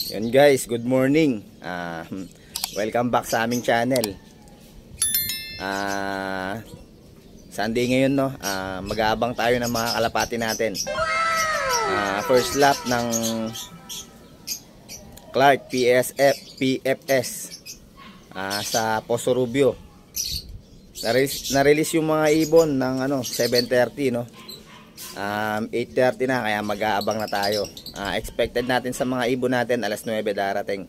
Yun guys, good morning. Welcome back sa aming channel. Sunday ngayon, no. Mag-aabang tayo ng mga kalapati natin. First lap ng Clark PFS sa Poso Rubio. Na-release yung mga ibon ng 7:30, no. 8:30 na, kaya mag-aabang na tayo. Expected natin sa mga ibon natin alas 9 darating.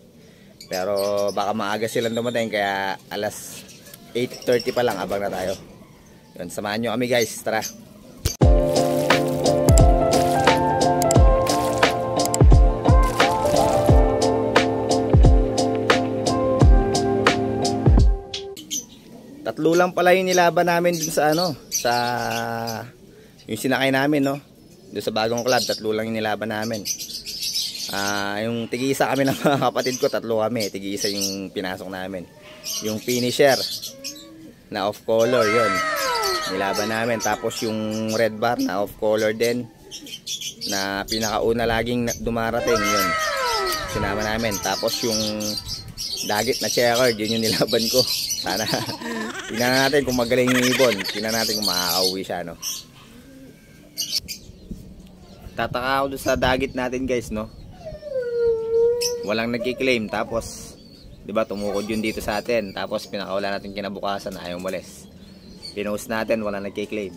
Pero baka maaga silang dumating, kaya alas 8:30 pa lang, abang na tayo. Yun, samahan nyo kami guys, tara. Tatlo lang pala yung nilaban namin dun sa sa yung sinakay namin, no. Doon sa bagong club, tatlo lang yung nilaban namin. Yung tig-isa kami ng mga kapatid ko, tatlo kami. Tig-isa yung pinasok namin. Yung finisher na off color, yun, nilaban namin. Tapos yung red bar na off color din, na pinakauna laging dumarating, yun, sinama namin. Tapos yung dagit na checkered, yun yung nilaban ko. Sana tingnan natin kung magaling yung ibon. Tingnan natin kung makakauwi siya, no. Tataka ako doon sa dagit natin guys, no. Walang nagki-claim, tapos 'di ba tumukod yun dito sa atin, tapos pinakawala natin kinabukasan, ayaw umalis. Pinost natin, walang nagki-claim.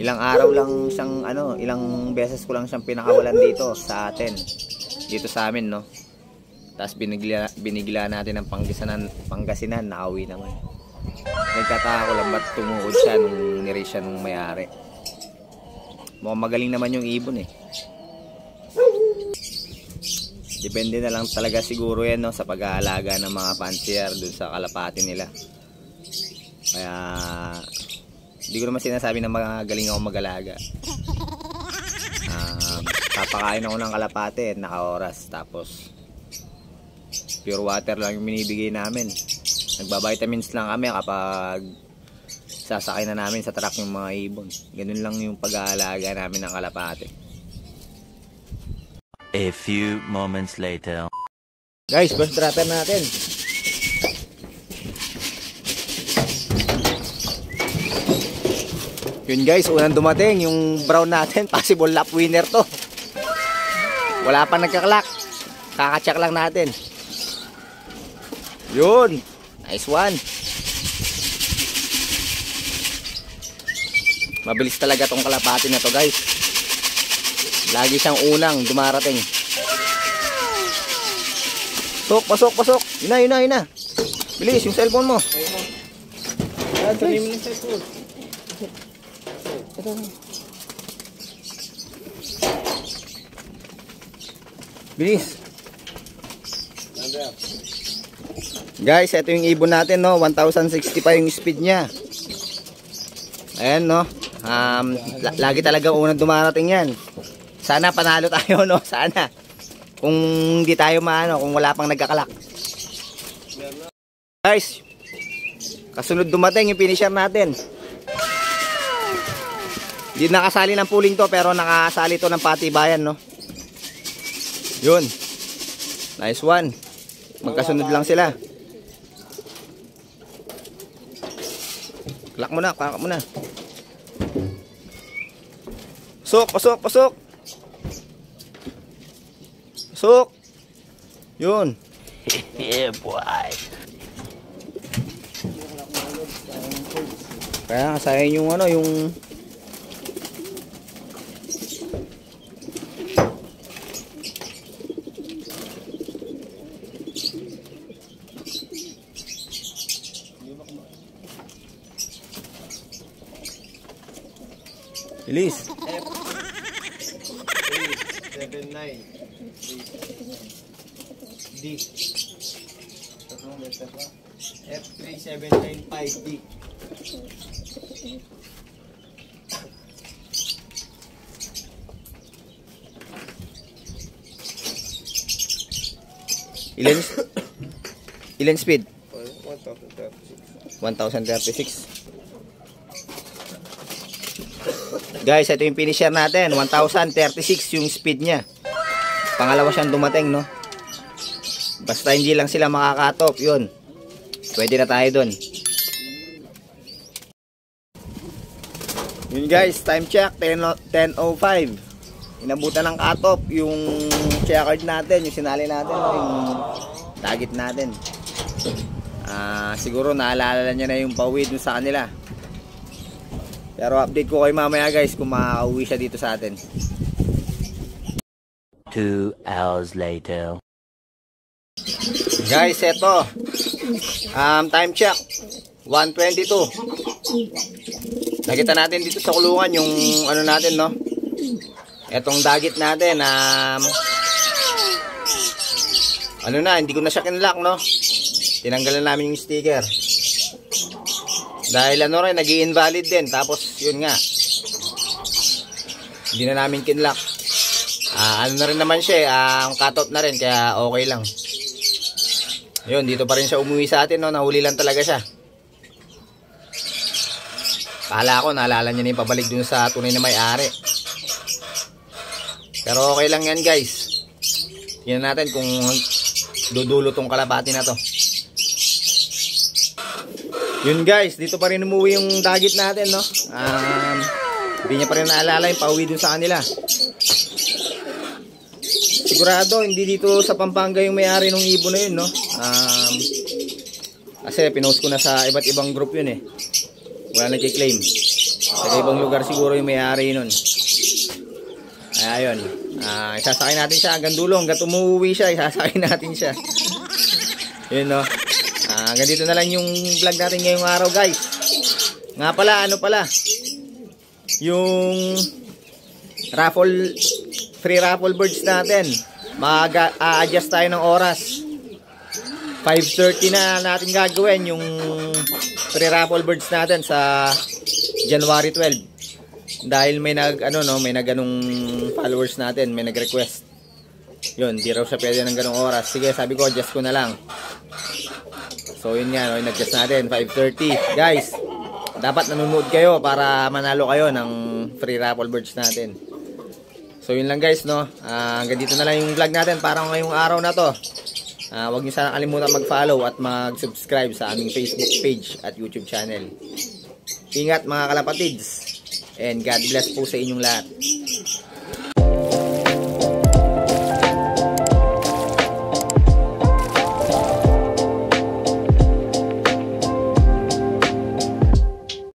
Ilang araw lang siyang ilang beses ko lang siyang pinakawalan dito sa atin, dito sa amin, no. Tapos binigla natin ng Pangasinan, nakauwi naman. Nagtataka ko lang ba't tumukod siya nung nirace siya nung may-ari. Mukhang magaling naman yung ibon eh. Depende na lang talaga siguro yan, no, sa pag-aalaga ng mga fancier dun sa kalapati nila. Kaya hindi ko naman sinasabi na magaling ako mag-alaga. Papakain ako ng kalapati at naka-oras. Tapos pure water lang yung binibigay namin. Nagbabitamins lang kami kapag sasakay na namin sa truck yung mga ibon. Ganun lang yung pag-aalaga namin ng kalapate. A few moments later. Guys, bus dropper natin. Yun guys, unang dumating yung brown natin. Possible lap winner to. Wala pa nagkaklak. Kakacheck lang natin. Yun, nice one. Mabilis talaga tong kalapati na to guys. Lagi siyang unang dumarating. Pasok. Yun na. Bilis, yung cellphone mo. Sabi mo yung cellphone. Bilis. Guys, ito yung ibon natin, no. 1060 pa yung speed niya. Ayan, no. Lagi talaga unang dumarating yan. Sana panalo tayo, no. Sana. Kung hindi tayo kung wala pang nagkakalak. Guys, kasunod dumating yung finisher natin. Hindi nakasali ng pooling to, pero nakasali to ng patibayan, no. Yun. Nice one. Magkasunod lang sila. Klak mo na, kakak mo na. Pasok. Yun. Yeah, boy. Kaya sayang yung yung bilis. F379 D. F3795D. Ilan speed? 1036. 1036. Guys, ito yung finisher natin. 1036 yung speed niya. Pangalawa siyang dumating, no? Basta hindi lang sila makakatop, yun. Pwede na tayo dun. Yun guys, time check, 10:05. Inabutan ng cut-off yung checkered natin, yung sinali natin, yung target natin. Siguro naalala niya na yung pauwi dun sa kanila. Pero update ko kayo mamaya guys kung makauwi siya dito sa atin. 2 hours later. Guys, eto. Time check, 1:22. Nakita natin dito sa kulungan yung ano natin, no? Etong dagit natin, ano na, hindi ko na siya kinlock, no? Tinanggalan namin yung sticker. Dahil ano rin, nag-i-invalid din. Tapos, yun nga. Hindi na namin kinlock. Ano na rin naman siya, ang cutout na rin, kaya okay lang. Yun, dito pa rin siya umuwi sa atin, no? Nahuli lang talaga siya. Kala ko, naalala niya na yung pabalik dun sa tunay na may-ari. Pero okay lang yan guys. Tingnan natin kung dudulo tong kalapati na to. Yun guys, dito pa rin umuwi yung dagit natin, no? Hindi niya pa rin naalala yung pauwi dun sa kanila. Sigurado, hindi dito sa Pampanga yung may-ari ng ibon na yun, no? Kasi pinost ko na sa iba't ibang group yun eh. Wala nagkiklaim. Sa ibang lugar siguro yung may-ari nun. Ayun. Isasakay natin siya hanggang dulo. Hanggang umuwi siya, isasakay natin siya. Yun, no? Hanggang dito na lang yung vlog natin ngayong araw, guys. Nga pala, ano pala? Yung free raffle birds natin. Mag-a-adjust tayo ng oras. 5:30 na natin gagawin yung free raffle birds natin sa January 12. Dahil may nag-anong followers natin, may nag-request. Yun, di raw siya pwede ng ganong oras. Sige, sabi ko, adjust ko na lang. So, yun nga, no, in-adjust natin, 5:30. Guys, dapat nanonood kayo para manalo kayo ng free raffle birds natin. So, yun lang guys, no. Hanggang dito na lang yung vlog natin para ngayong araw na to. Huwag niyo sana kalimutan mag-follow at mag-subscribe sa aming Facebook page at YouTube channel. Ingat mga kalapatids. And God bless po sa inyong lahat.